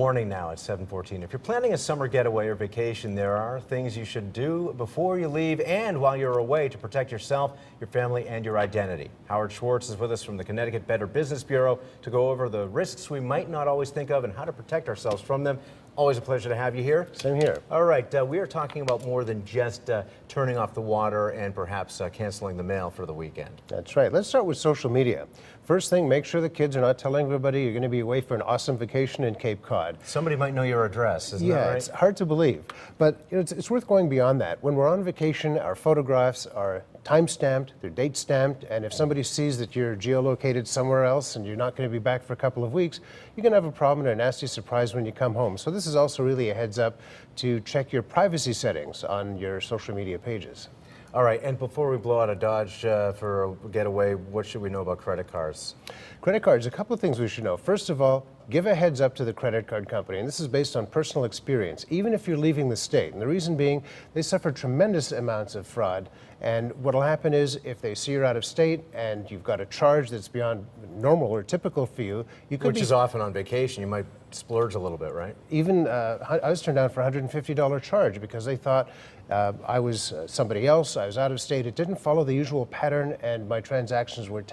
warning now at 7:14. If you're planning a summer getaway or vacation, there are things you should do before you leave and while you're away to protect yourself, your family, and your identity. Howard Schwartz is with us from the Connecticut Better Business Bureau to go over the risks we might not always think of and how to protect ourselves from them. Always a pleasure to have you here. Same here. All right, we are talking about more than just turning off the water and perhaps canceling the mail for the weekend. That's right. Let's start with social media. First thing, make sure the kids are not telling everybody you're going to be away for an awesome vacation in Cape Cod. Somebody might know your address, isn't that right? Yeah, it's hard to believe. But it's worth going beyond that. When we're on vacation, our photographs are time-stamped, they're date-stamped, and if somebody sees that you're geolocated somewhere else and you're not going to be back for a couple of weeks, you're going to have a problem and a nasty surprise when you come home. So this is also really a heads up to check your privacy settings on your social media pages. All right, and before we blow out of Dodge for a getaway, what should we know about credit cards? Credit cards, a couple of things we should know. First of all, give a heads up to the credit card company, and this is based on personal experience, even if you're leaving the state. And the reason being, they suffer tremendous amounts of fraud, and what'll happen is if they see you're out of state and you've got a charge that's beyond normal or typical for you, you could Which is often on vacation, you might splurge a little bit, right? Even, I was turned down for a $150 charge because they thought I was somebody else, I was out of state. It didn't follow the usual pattern, and my transactions were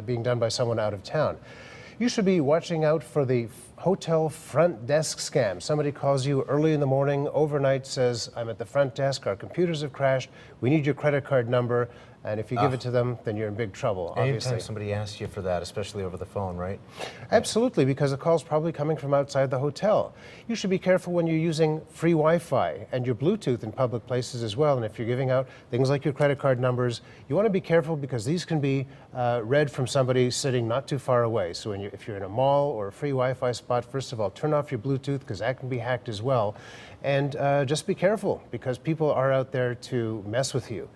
being done by someone out of town. You should be watching out for the hotel front desk scam. Somebody calls you early in the morning, overnight, says, I'm at the front desk, our computers have crashed, we need your credit card number, and if you give it to them, then you're in big trouble, obviously. Anytime somebody asks you for that, especially over the phone, right? Absolutely, because the call's probably coming from outside the hotel. You should be careful when you're using free Wi-Fi and your Bluetooth in public places as well, and if you're giving out things like your credit card numbers, you want to be careful because these can be read from somebody sitting not too far away. So if you're in a mall or a free Wi-Fi spot, first of all, turn off your Bluetooth because that can be hacked as well. And just be careful because people are out there to mess with you.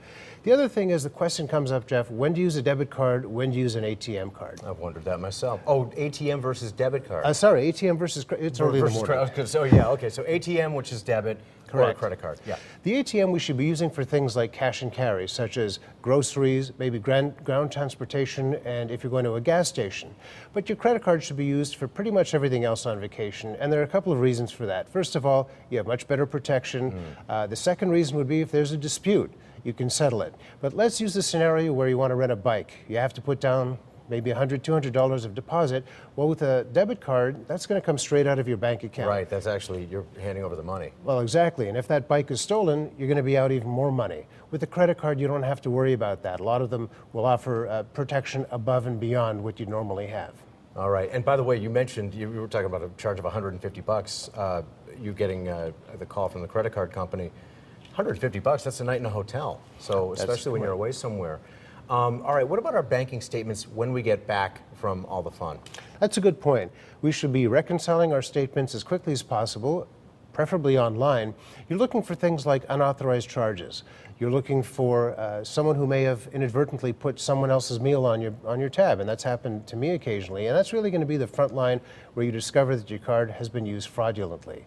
The other thing is the question comes up, Jeff, when to use a debit card, when to use an ATM card? I've wondered that myself. Oh, ATM versus debit card. Sorry, ATM versus, it's early in the morning. So yeah, okay, so ATM, which is debit, or a credit card, yeah. The ATM we should be using for things like cash and carry, such as groceries, maybe ground transportation, and if you're going to a gas station. But your credit card should be used for pretty much everything else on vacation, and there are a couple of reasons for that. First of all, you have much better protection. The second reason would be if there's a dispute, you can settle it. But let's use the scenario where you want to rent a bike. You have to put down maybe $100, $200 of deposit. Well, with a debit card, that's going to come straight out of your bank account. Right, that's actually, you're handing over the money. Well, exactly, and if that bike is stolen, you're going to be out even more money. With a credit card, you don't have to worry about that. A lot of them will offer protection above and beyond what you normally have. All right, and by the way, you mentioned, you were talking about a charge of $150, you getting the call from the credit card company. $150, that's a night in a hotel, so especially when you're away somewhere. All right, what about our banking statements when we get back from all the fun? That's a good point. We should be reconciling our statements as quickly as possible, preferably online. You're looking for things like unauthorized charges. You're looking for someone who may have inadvertently put someone else's meal on your tab, and that's happened to me occasionally. And that's really going to be the front line where you discover that your card has been used fraudulently.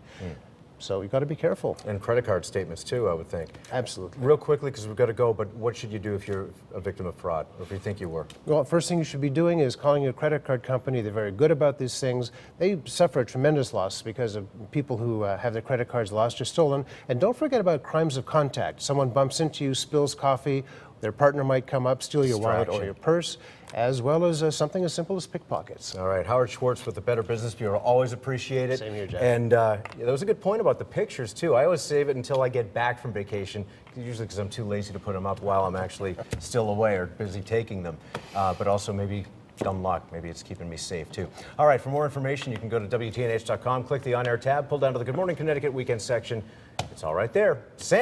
So you've got to be careful. And credit card statements too, I would think. Absolutely. Real quickly, because we've got to go, but what should you do if you're a victim of fraud, or if you think you were? Well, first thing you should be doing is calling your credit card company. They're very good about these things. They suffer a tremendous loss because of people who have their credit cards lost or stolen. And don't forget about crimes of contact. Someone bumps into you, spills coffee, their partner might come up, steal your wallet or your purse, as well as something as simple as pickpockets. All right, Howard Schwartz with the Better Business Bureau. Always appreciate it. Same here, Jeff. And yeah, that was a good point about the pictures, too. I always save it until I get back from vacation, usually because I'm too lazy to put them up while I'm actually still away or busy taking them. But also maybe dumb luck. Maybe it's keeping me safe, too. All right, for more information, you can go to WTNH.com, click the On-Air tab, pull down to the Good Morning Connecticut weekend section. It's all right there. Sam.